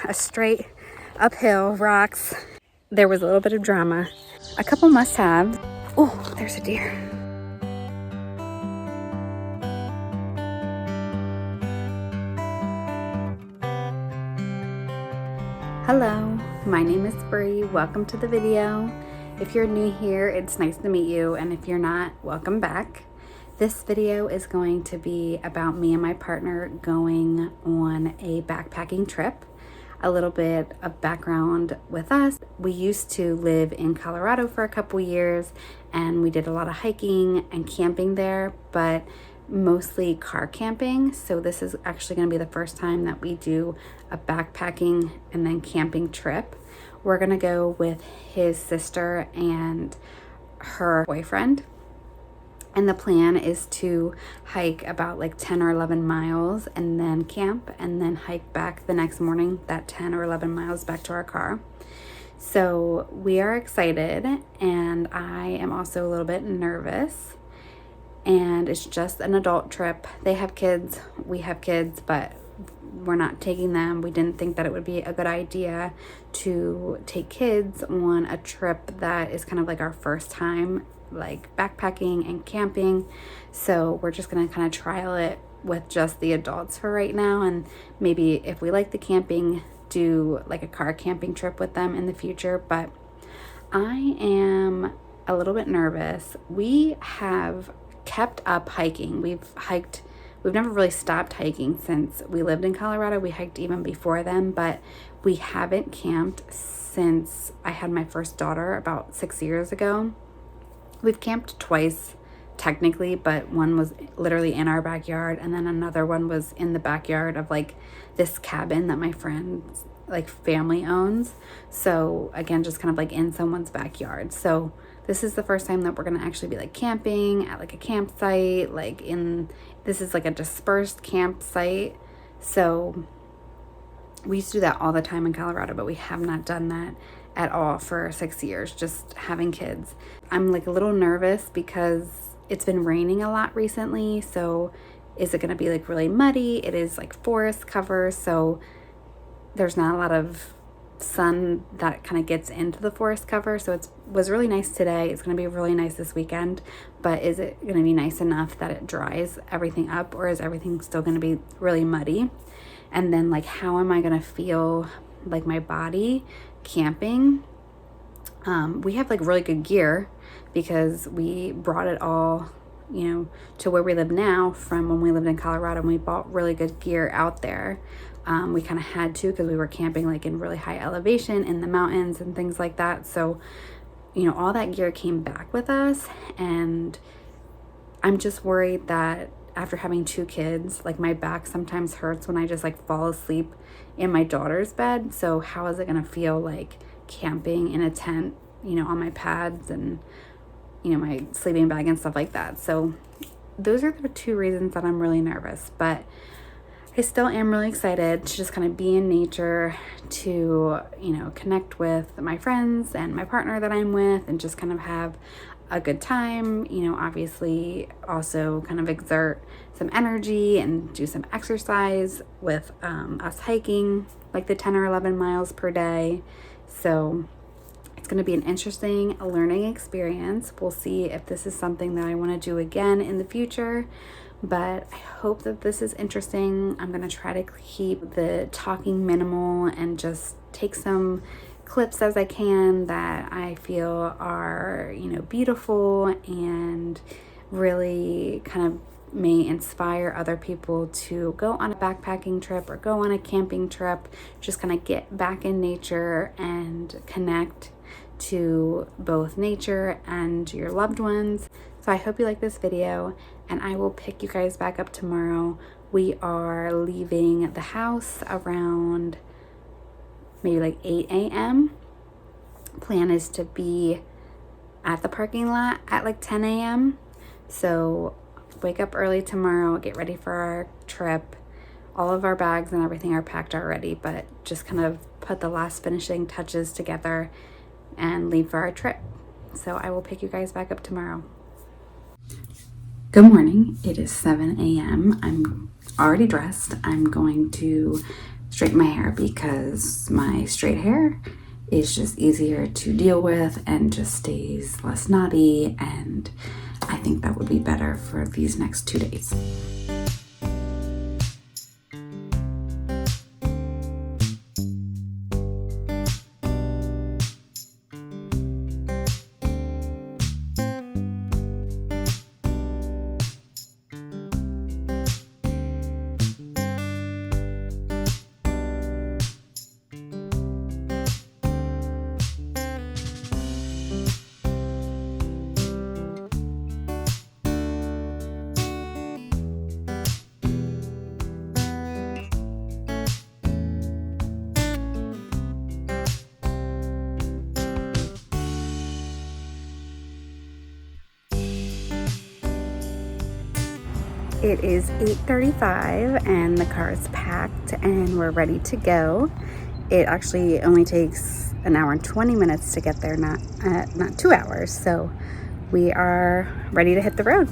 a straight uphill, rocks. There was a little bit of drama. A couple must-haves. Oh, there's a deer. Hello, my name is Bree. Welcome to the video. If you're new here, it's nice to meet you, and if you're not, welcome back. This video is going to be about me and my partner going on a backpacking trip. A little bit of background with us. We used to live in Colorado for a couple years, and we did a lot of hiking and camping there, but mostly car camping. So this is actually going to be the first time that we do a backpacking and then camping trip. We're going to go with his sister and her boyfriend. And the plan is to hike about like 10 or 11 miles and then camp and then hike back the next morning, that 10 or 11 miles back to our car. So we are excited, and I am also a little bit nervous. And it's just an adult trip. They have kids, we have kids, but we're not taking them. We didn't think that it would be a good idea to take kids on a trip that is kind of like our first time like backpacking and camping. So we're just gonna kind of trial it with just the adults for right now, and maybe if we like the camping, do like a car camping trip with them in the future. But I am a little bit nervous. We have kept up hiking. We've never really stopped hiking since we lived in Colorado. We hiked even before then, but we haven't camped since I had my first daughter about 6 years ago. We've camped twice technically, but one was literally in our backyard, and then another one was in the backyard of like this cabin that my friend's like family owns. So again, just kind of like in someone's backyard. So this is the first time that we're gonna actually be like camping at like a campsite, this is like a dispersed campsite. So we used to do that all the time in Colorado, but we have not done that at all for 6 years, just having kids. I'm like a little nervous because it's been raining a lot recently. So is it gonna be like really muddy? It is like forest cover, so there's not a lot of sun that kind of gets into the forest cover. So it was really nice today. It's going to be really nice this weekend, but is it going to be nice enough that it dries everything up, or is everything still going to be really muddy? And then like, how am I going to feel like my body camping? We have like really good gear because we brought it all, to where we live now from when we lived in Colorado, and we bought really good gear out there. We kind of had to, because we were camping like in really high elevation in the mountains and things like that. So, all that gear came back with us, and I'm just worried that after having 2 kids, like my back sometimes hurts when I just like fall asleep in my daughter's bed. So how is it going to feel like camping in a tent, on my pads and, my sleeping bag and stuff like that. So those are the 2 reasons that I'm really nervous, but I still am really excited to just kind of be in nature, to, connect with my friends and my partner that I'm with, and just kind of have a good time, obviously also kind of exert some energy and do some exercise with us hiking like the 10 or 11 miles per day. So it's going to be an interesting learning experience. We'll see if this is something that I want to do again in the future. But I hope that this is interesting. I'm going to try to keep the talking minimal and just take some clips as I can that I feel are, beautiful and really kind of may inspire other people to go on a backpacking trip or go on a camping trip, just kind of get back in nature and connect to both nature and your loved ones. So I hope you like this video, and I will pick you guys back up tomorrow. We are leaving the house around maybe like 8 a.m. Plan is to be at the parking lot at like 10 a.m. So wake up early tomorrow, get ready for our trip. All of our bags and everything are packed already, but just kind of put the last finishing touches together and leave for our trip. So I will pick you guys back up tomorrow. Good morning. It is 7 a.m. I'm already dressed. I'm going to straighten my hair because my straight hair is just easier to deal with and just stays less knotty, and I think that would be better for these next 2 days. It is 8:35 and the car is packed and we're ready to go. It actually only takes an hour and 20 minutes to get there, not 2 hours. So we are ready to hit the road.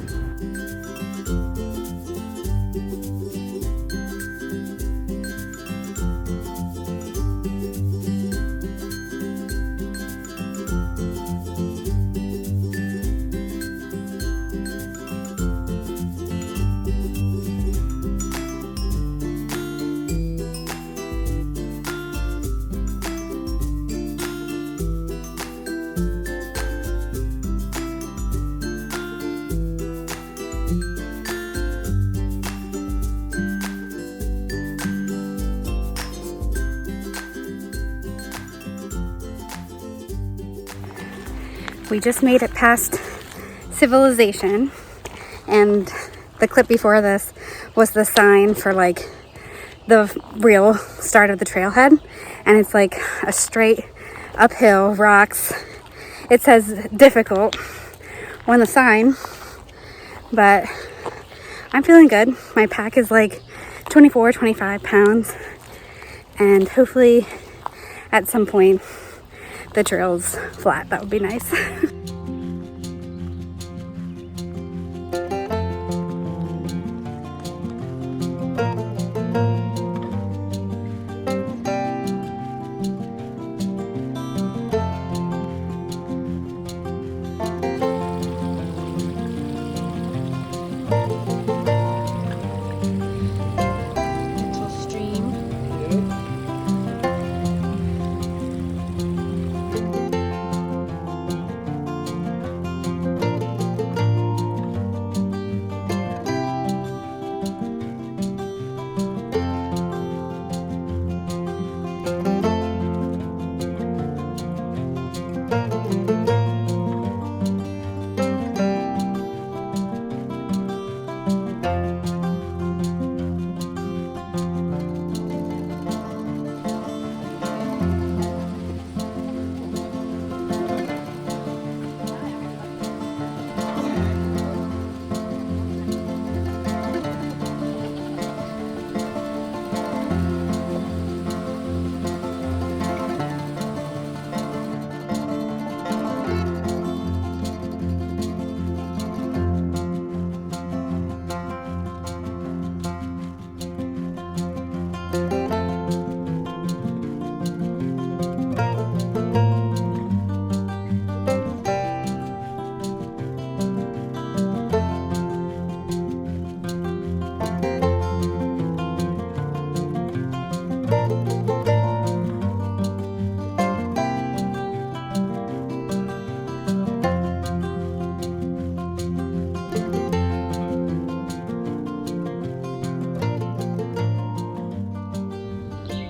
We just made it past civilization, and the clip before this was the sign for like the real start of the trailhead, and it's like a straight uphill, rocks. It says difficult on the sign, but I'm feeling good. My pack is like 24, 25 pounds, and hopefully at some point the trail's flat. That would be nice.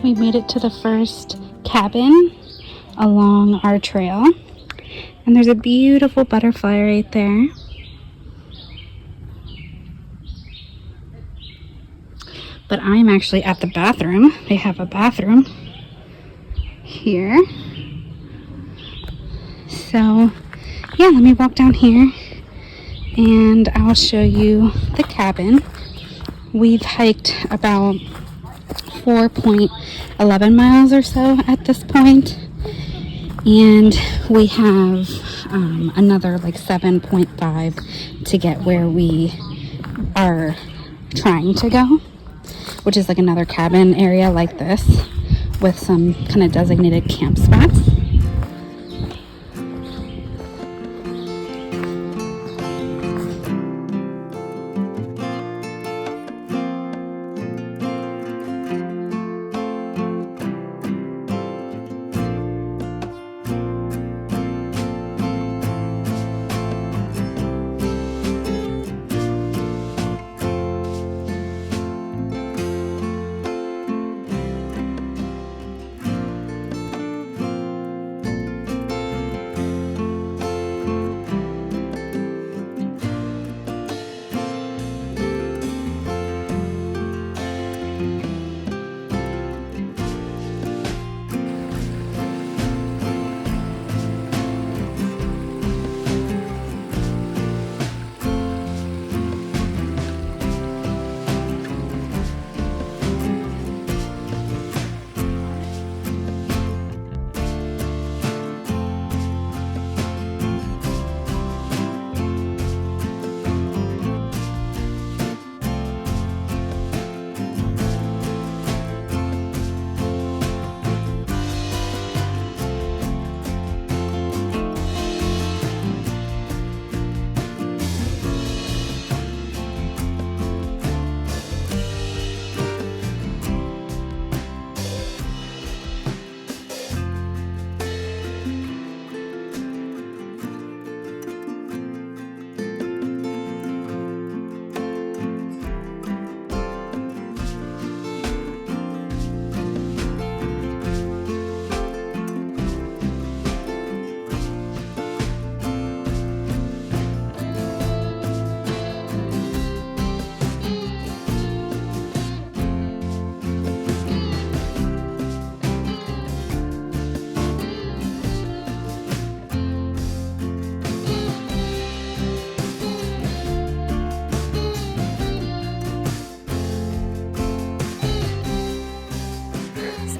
We made it to the first cabin along our trail, and there's a beautiful butterfly right there. But I'm actually at the bathroom. They have a bathroom here. So yeah, let me walk down here and I'll show you the cabin. We've hiked about 4.11 miles or so at this point, and we have another like 7.5 to get where we are trying to go. which is like another cabin area like this with some kind of designated camp spots.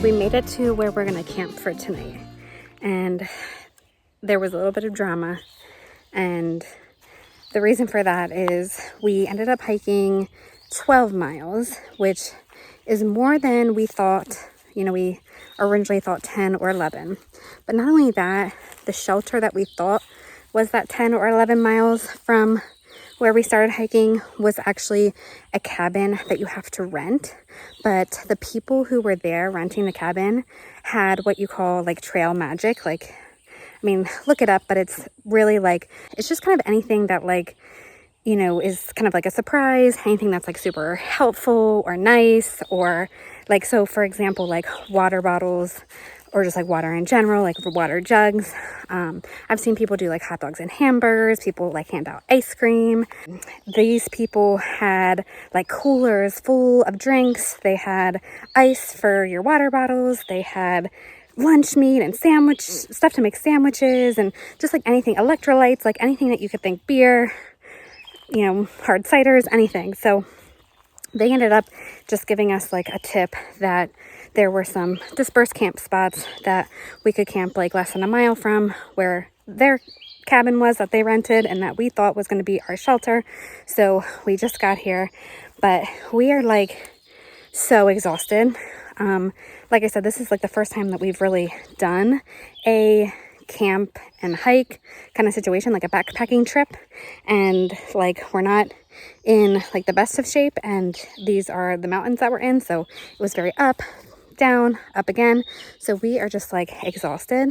We made it to where we're gonna camp for tonight, and there was a little bit of drama, and the reason for that is we ended up hiking 12 miles, which is more than we thought. You know, we originally thought 10 or 11, but not only that, the shelter that we thought was that 10 or 11 miles from where we started hiking was actually a cabin that you have to rent. But the people who were there renting the cabin had what you call like trail magic. Like, I mean, look it up, but it's really like, it's just kind of anything that like, you know, is kind of like a surprise, anything that's like super helpful or nice, or like, so for example, like water bottles, or just like water in general, like water jugs. I've seen people do like hot dogs and hamburgers. People like hand out ice cream. These people had like coolers full of drinks. They had ice for your water bottles. They had lunch meat and sandwich stuff to make sandwiches, and just like anything, electrolytes, like anything that you could think, beer, you know, hard ciders, anything. So they ended up just giving us like a tip that there were some dispersed camp spots that we could camp like less than a mile from where their cabin was that they rented and that we thought was going to be our shelter. So we just got here, but we are like so exhausted. Like I said, this is like the first time that we've really done a camp and hike kind of situation, like a backpacking trip, and like we're not in like the best of shape, and these are the mountains that we're in, so it was very up, down, up again, so we are just like exhausted.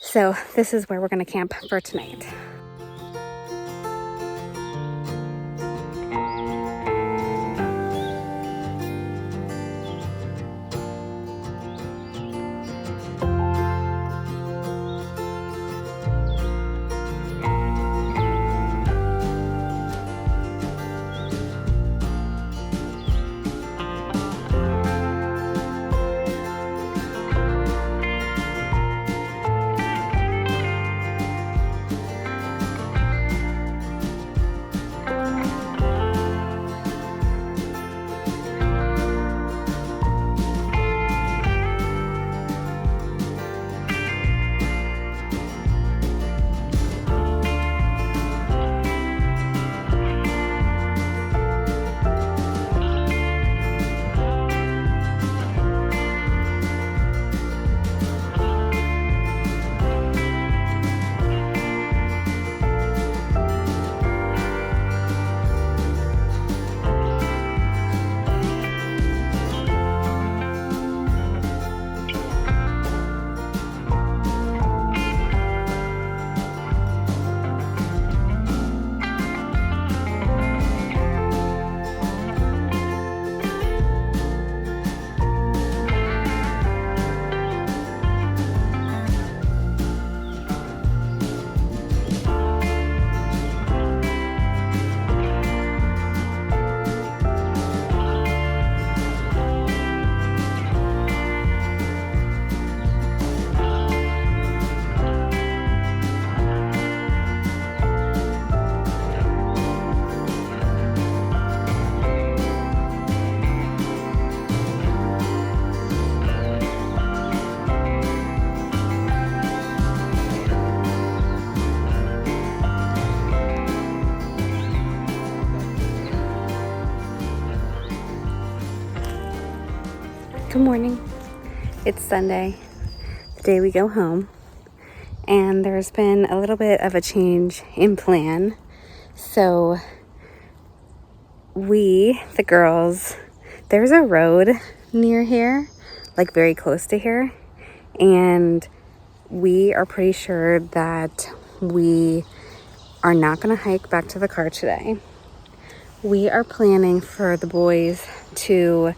So this is where we're going to camp for tonight. Good morning. It's Sunday, the day we go home, and there's been a little bit of a change in plan. So we, the girls, there's a road near here, like very close to here, and we are pretty sure that we are not going to hike back to the car today. We are planning for the boys to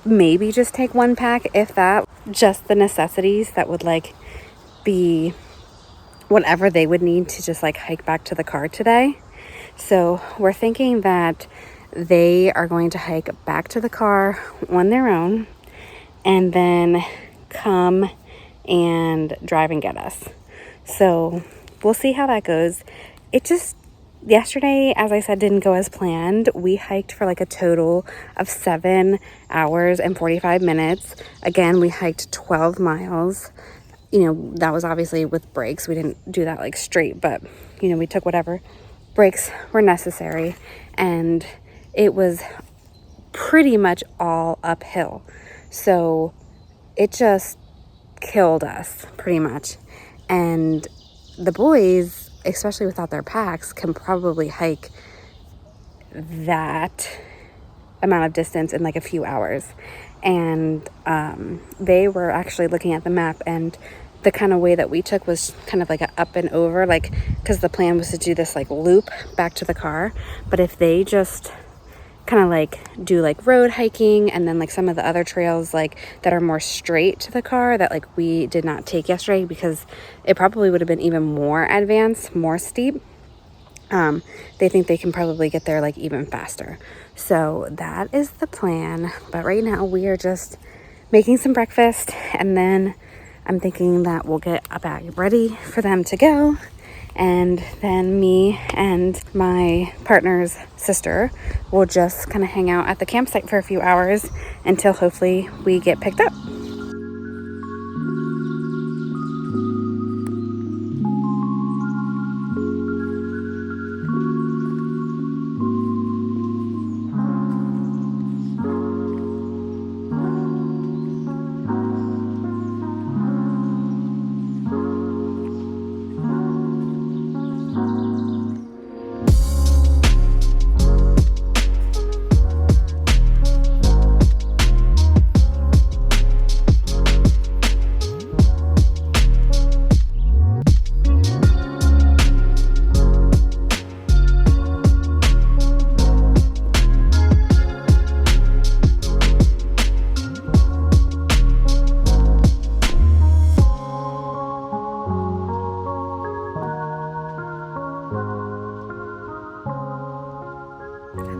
maybe just take one pack, if that, just the necessities that would like be whatever they would need to just like hike back to the car today. So we're thinking that they are going to hike back to the car on their own and then come and drive and get us. So we'll see how that goes. Yesterday, as I said, didn't go as planned. We hiked for like a total of 7 hours and 45 minutes. Again, we hiked 12 miles. That was obviously with breaks. We didn't do that like straight, but we took whatever breaks were necessary. And it was pretty much all uphill. So it just killed us pretty much. And the boys, especially without their packs, can probably hike that amount of distance in like a few hours. And they were actually looking at the map, and the kind of way that we took was kind of like a up and over, like, because the plan was to do this like loop back to the car. But if they just kind of like do like road hiking and then like some of the other trails like that are more straight to the car that like we did not take yesterday, because it probably would have been even more advanced, more steep, they think they can probably get there like even faster. So that is the plan. But right now we are just making some breakfast, and then I'm thinking that we'll get a bag ready for them to go. And then me and my partner's sister will just kind of hang out at the campsite for a few hours until hopefully we get picked up.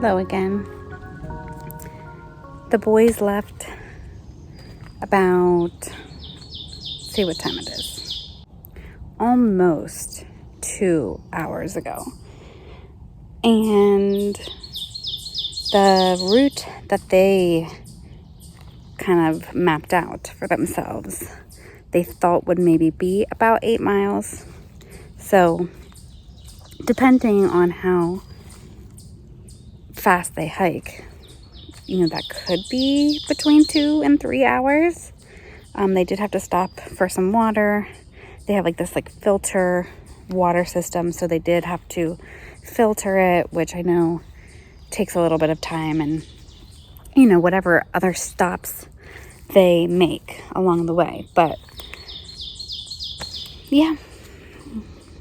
Hello again. The boys left about, let's see what time it is, almost 2 hours ago. And the route that they kind of mapped out for themselves, they thought would maybe be about 8 miles. So depending on how fast they hike, that could be between 2 and 3 hours. They did have to stop for some water. They have like this like filter water system, so they did have to filter it, which I know takes a little bit of time, and whatever other stops they make along the way. But yeah,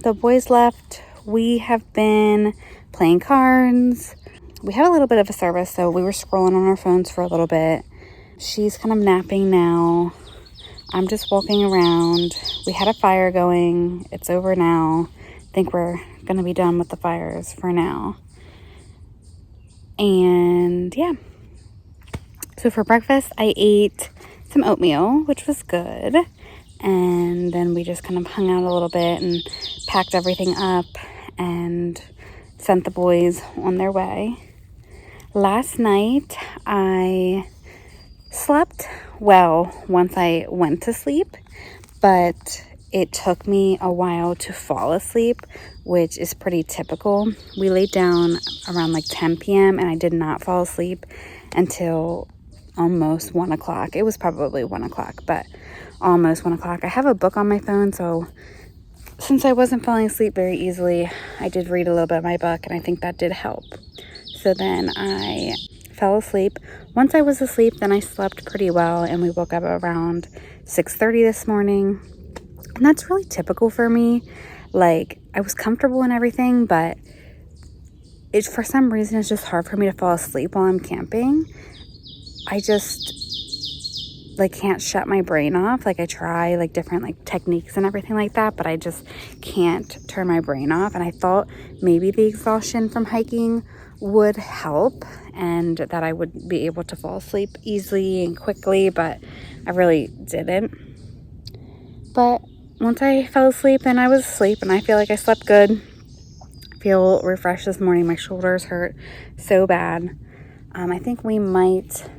the boys left. We have been playing cards. We have a little bit of a service, so we were scrolling on our phones for a little bit. She's kind of napping now. I'm just walking around. We had a fire going. It's over now. I think we're going to be done with the fires for now. And yeah. So for breakfast, I ate some oatmeal, which was good. And then we just kind of hung out a little bit and packed everything up and sent the boys on their way. Last night, I slept well once I went to sleep, but it took me a while to fall asleep, which is pretty typical. We laid down around like 10 p.m. and I did not fall asleep until almost 1 o'clock. It was probably 1 o'clock, but almost 1 o'clock. I have a book on my phone, so since I wasn't falling asleep very easily, I did read a little bit of my book, and I think that did help. So then I fell asleep. Once I was asleep, then I slept pretty well, and we woke up around 6:30 this morning. And that's really typical for me. Like, I was comfortable and everything, but for some reason, it's just hard for me to fall asleep while I'm camping. I just like can't shut my brain off. Like, I try like different like techniques and everything like that, but I just can't turn my brain off. And I thought maybe the exhaustion from hiking would help and that I would be able to fall asleep easily and quickly, but I really didn't. But once I fell asleep, then I was asleep, and I feel like I slept good. I feel refreshed this morning. My shoulders hurt so bad. I think we might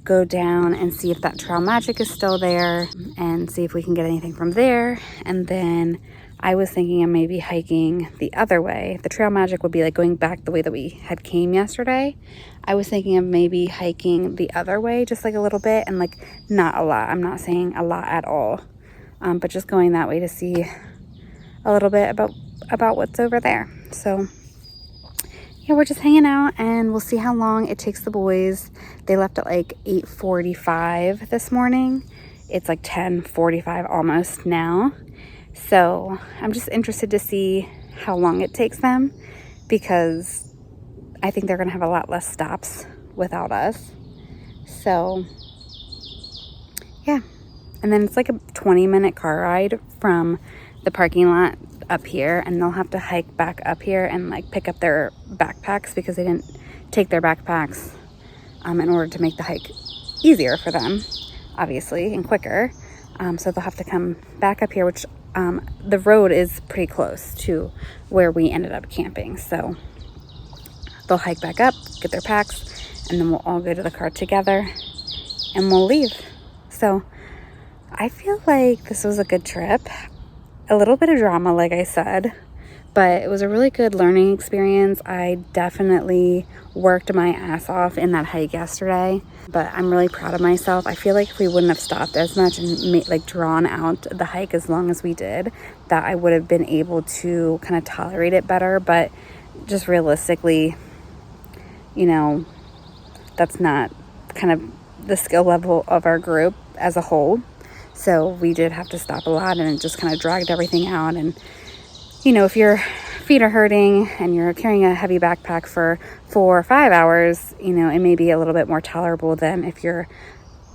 go down and see if that Trail Magic is still there and see if we can get anything from there. And then I was thinking of maybe hiking the other way. The Trail Magic would be like going back the way that we had came yesterday. I was thinking of maybe hiking the other way, just like a little bit, and like not a lot. I'm not saying a lot at all, but just going that way to see a little bit about what's over there. So yeah, we're just hanging out, and we'll see how long it takes the boys. They left at like 8:45 this morning. It's like 10:45 almost now. So I'm just interested to see how long it takes them, because I think they're going to have a lot less stops without us. So yeah. And then it's like a 20-minute car ride from the parking lot up here, and they'll have to hike back up here and like pick up their backpacks because they didn't take their backpacks in order to make the hike easier for them, obviously, and quicker. So they'll have to come back up here, which the road is pretty close to where we ended up camping. So they'll hike back up, get their packs, and then we'll all go to the car together and we'll leave. So I feel like this was a good trip. A little bit of drama, like I said, but it was a really good learning experience. I definitely worked my ass off in that hike yesterday, but I'm really proud of myself. I feel like if we wouldn't have stopped as much and drawn out the hike as long as we did, that I would have been able to kind of tolerate it better. But just realistically, you know, that's not kind of the skill level of our group as a whole. So we did have to stop a lot, and it just kind of dragged everything out. And, you know, if your feet are hurting and you're carrying a heavy backpack for 4 or 5 hours, you know, it may be a little bit more tolerable than if you're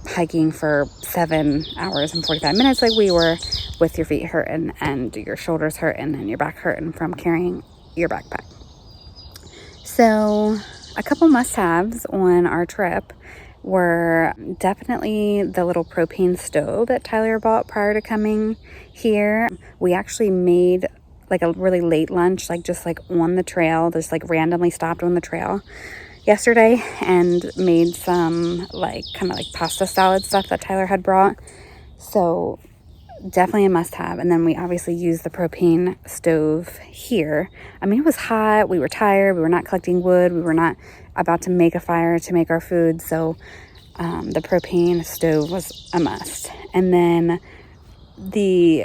hiking for 7 hours and 45 minutes like we were, with your feet hurting and your shoulders hurting and your back hurting from carrying your backpack. So a couple must-haves on our trip were definitely the little propane stove that Tyler bought prior to coming here. We actually made like a really late lunch, like just like on the trail, just like randomly stopped on the trail yesterday and made some like kind of like pasta salad stuff that Tyler had brought. So definitely a must-have. And then we obviously used the propane stove here. I mean, it was hot, we were tired, we were not collecting wood, we were not about to make a fire to make our food, so the propane stove was a must. And then the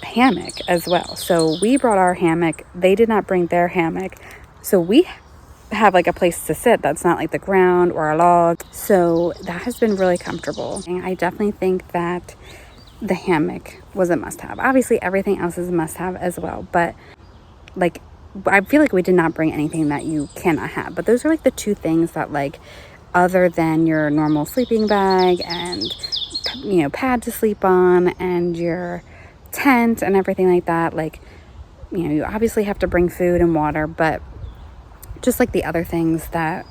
hammock as well. So we brought our hammock, they did not bring their hammock, so we have like a place to sit that's not like the ground or a log. So that has been really comfortable, and I definitely think that the hammock was a must-have. Obviously everything else is a must-have as well, but like I feel like we did not bring anything that you cannot have. But those are like the two things that, like, other than your normal sleeping bag and, you know, pad to sleep on and your tent and everything like that, like, you know, you obviously have to bring food and water, but just like the other things that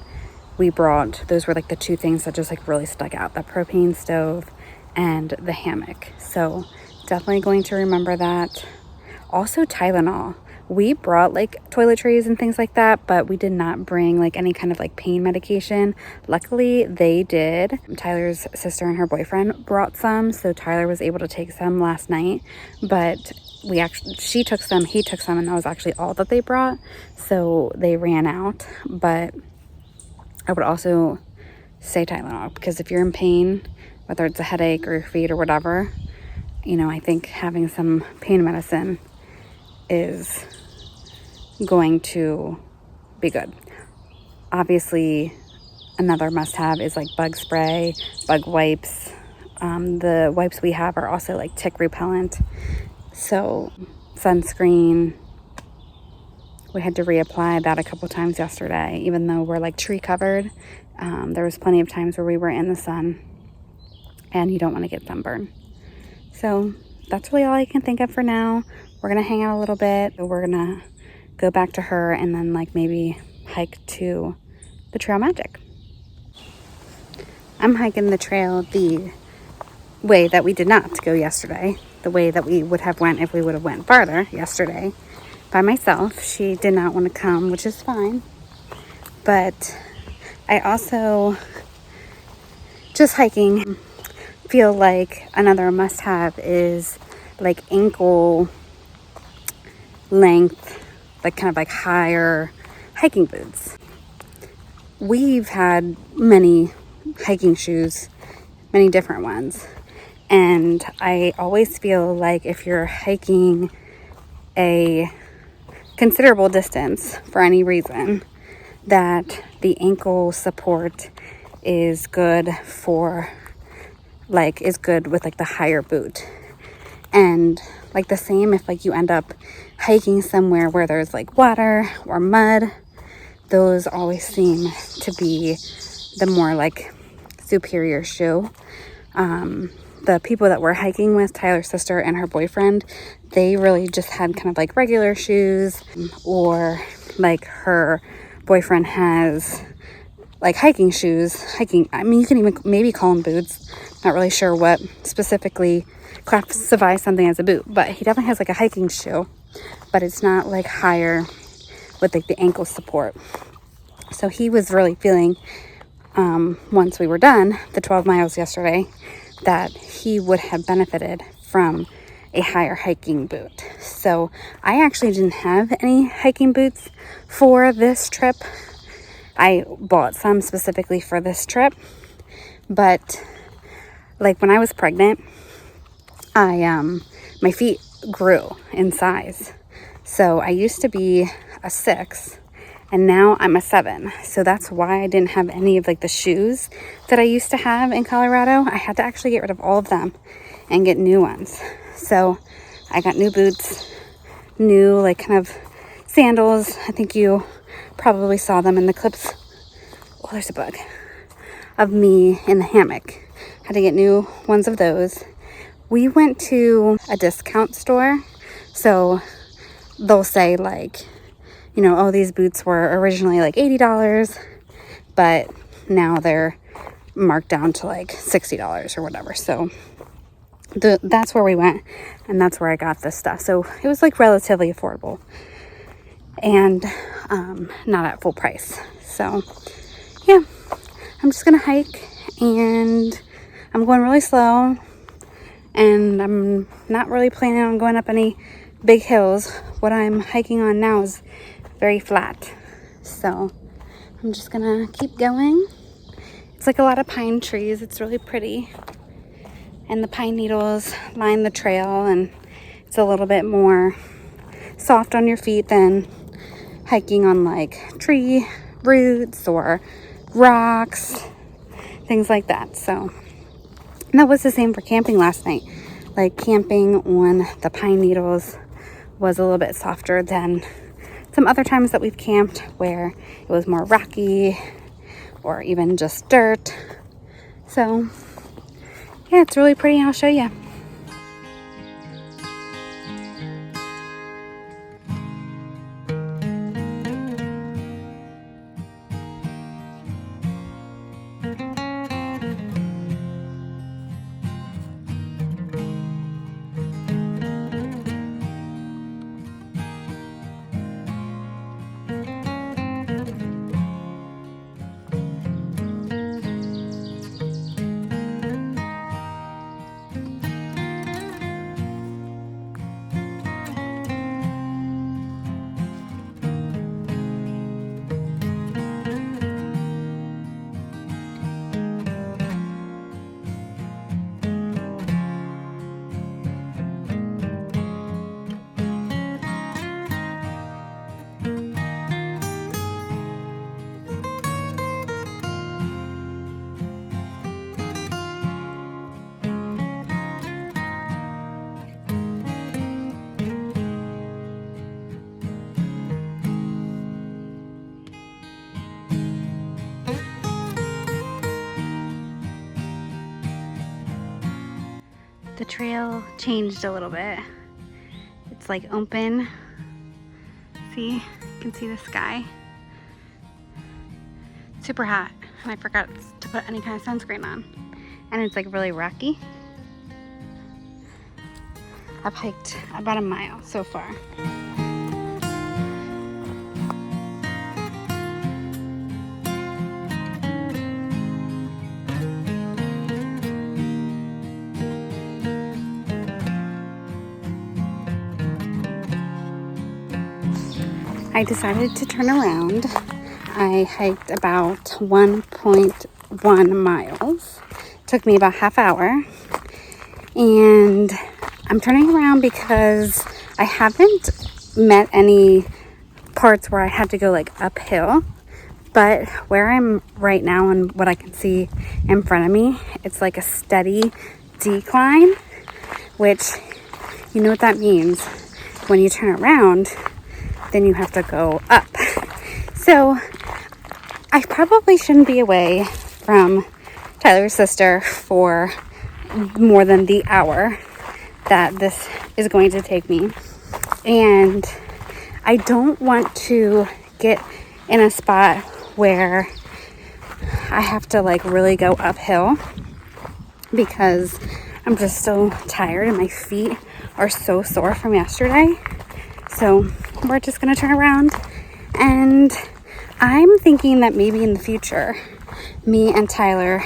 we brought, those were like the two things that just like really stuck out: the propane stove and the hammock. So definitely going to remember that. Also Tylenol. We brought like toiletries and things like that, but we did not bring like any kind of like pain medication. Luckily they did. Tyler's sister and her boyfriend brought some, so Tyler was able to take some last night, but she took some, he took some, and that was actually all that they brought, so they ran out. But I would also say Tylenol, because if you're in pain, whether it's a headache or your feet or whatever, you know, I think having some pain medicine is going to be good. Obviously, another must-have is like bug spray, bug wipes. The wipes we have are also like tick repellent. So sunscreen. We had to reapply that a couple times yesterday, even though we're like tree covered. There was plenty of times where we were in the sun, and you don't want to get sunburn. So that's really all I can think of for now. We're gonna hang out a little bit. We're gonna go back to her and then like maybe hike to the Trail Magic. I'm hiking the trail the way that we did not go yesterday, the way that we would have went if we would have went farther yesterday by myself. She did not want to come, which is fine. But I also, just hiking, feel like another must-have is like ankle length, like kind of like higher hiking boots. We've had many hiking shoes, many different ones. And I always feel like if you're hiking a considerable distance for any reason, that the ankle support is good for, like, is good with like the higher boot. And like the same if like you end up hiking somewhere where there's like water or mud, those always seem to be the more like superior shoe. The people that we're hiking with, Tyler's sister and her boyfriend, they really just had kind of like regular shoes, or like her boyfriend has like hiking shoes. I mean, you can even maybe call them boots. Not really sure what specifically classifies something as a boot, but he definitely has like a hiking shoe, but it's not like higher with like the ankle support. So he was really feeling, once we were done the 12 miles yesterday, that he would have benefited from a higher hiking boot. So I actually didn't have any hiking boots for this trip. I bought some specifically for this trip, but like when I was pregnant, my feet grew in size. So I used to be a 6 and now I'm a 7. So that's why I didn't have any of like the shoes that I used to have in Colorado. I had to actually get rid of all of them and get new ones. So I got new boots, new like kind of sandals. I think you probably saw them in the clips. Oh, there's a bug. Of me in the hammock. Had to get new ones of those. We went to a discount store. So they'll say like, you know, oh, these boots were originally like $80, but now they're marked down to like $60 or whatever. So that's where we went, and that's where I got this stuff. So it was like relatively affordable and not at full price. So yeah, I'm just gonna hike, and I'm going really slow, and I'm not really planning on going up any big hills. What I'm hiking on now is very flat, so I'm just gonna keep going. It's like a lot of pine trees. It's really pretty, and the pine needles line the trail, and it's a little bit more soft on your feet than hiking on like tree roots or rocks, things like that. So, and that was the same for camping last night. Like camping on the pine needles was a little bit softer than some other times that we've camped where it was more rocky or even just dirt. So yeah, it's really pretty. I'll show you. The trail changed a little bit. It's like open. See, you can see the sky. Super hot, and I forgot to put any kind of sunscreen on. And it's like really rocky. I've hiked about a mile so far. I decided to turn around. I hiked about 1.1 miles. Took me about half hour. And I'm turning around because I haven't met any parts where I had to go like uphill. But where I'm right now and what I can see in front of me, it's like a steady decline, which you know what that means. When you turn around, then you have to go up. So I probably shouldn't be away from Tyler's sister for more than the hour that this is going to take me. And I don't want to get in a spot where I have to like really go uphill because I'm just so tired and my feet are so sore from yesterday. So we're just gonna turn around, and I'm thinking that maybe in the future, me and Tyler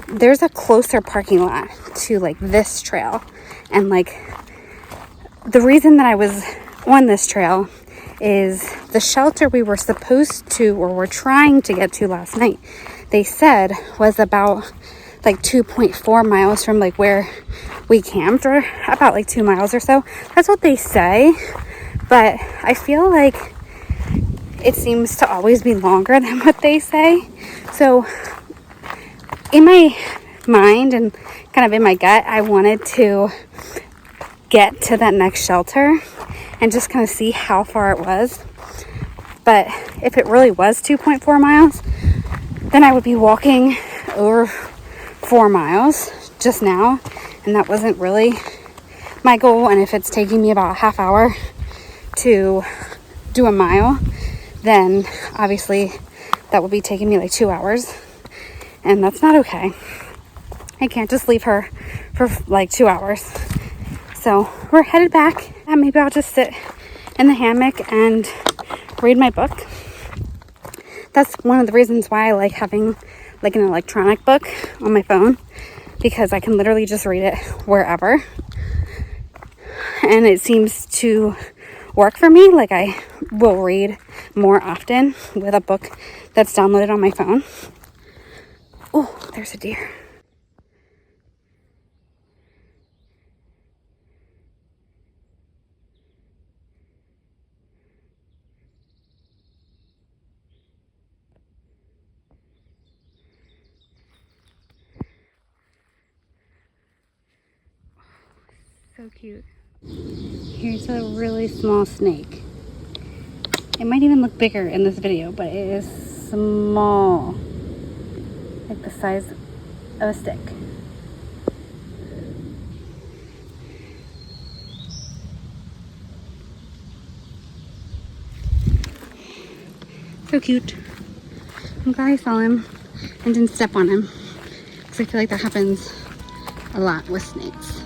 there's a closer parking lot to like this trail. And like the reason that I was on this trail is the shelter we were supposed to, or were trying to get to last night, they said was about like 2.4 miles from like where we camped, or about like 2 miles or so. That's what they say, but I feel like it seems to always be longer than what they say. So in my mind and kind of in my gut, I wanted to get to that next shelter and just kind of see how far it was. But if it really was 2.4 miles, then I would be walking over 4 miles just now, and that wasn't really my goal. And if it's taking me about a half hour to do a mile, then obviously that will be taking me like 2 hours, and that's not okay. I can't just leave her for like 2 hours. So we're headed back, and maybe I'll just sit in the hammock and read my book. That's one of the reasons why I like having like an electronic book on my phone, because I can literally just read it wherever. And it seems to work for me. Like I will read more often with a book that's downloaded on my phone. Oh, there's a deer. So cute. Here's a really small snake. It might even look bigger in this video, but it is small. Like the size of a stick. So cute. I'm glad I saw him and didn't step on him, because I feel like that happens a lot with snakes.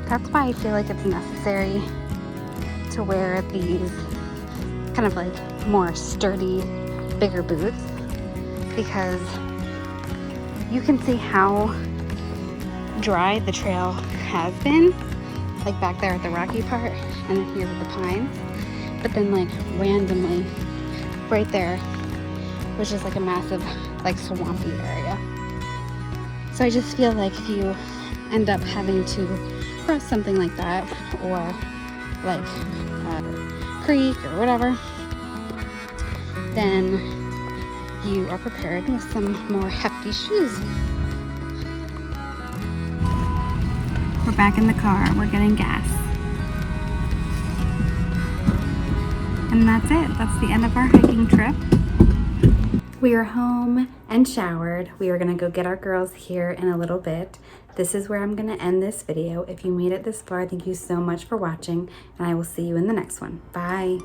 That's why I feel like it's necessary to wear these kind of like more sturdy, bigger boots, because you can see how dry the trail has been, like back there at the rocky part and then here with the pines, but then like randomly right there was just like a massive like swampy area. So I just feel like if you end up having to cross something like that, or like a creek or whatever, then you are prepared with some more hefty shoes. We're back in the car, we're getting gas. And that's it, that's the end of our hiking trip. We are home and showered. We are gonna go get our girls here in a little bit. This is where I'm gonna end this video. If you made it this far, thank you so much for watching, and I will see you in the next one. Bye.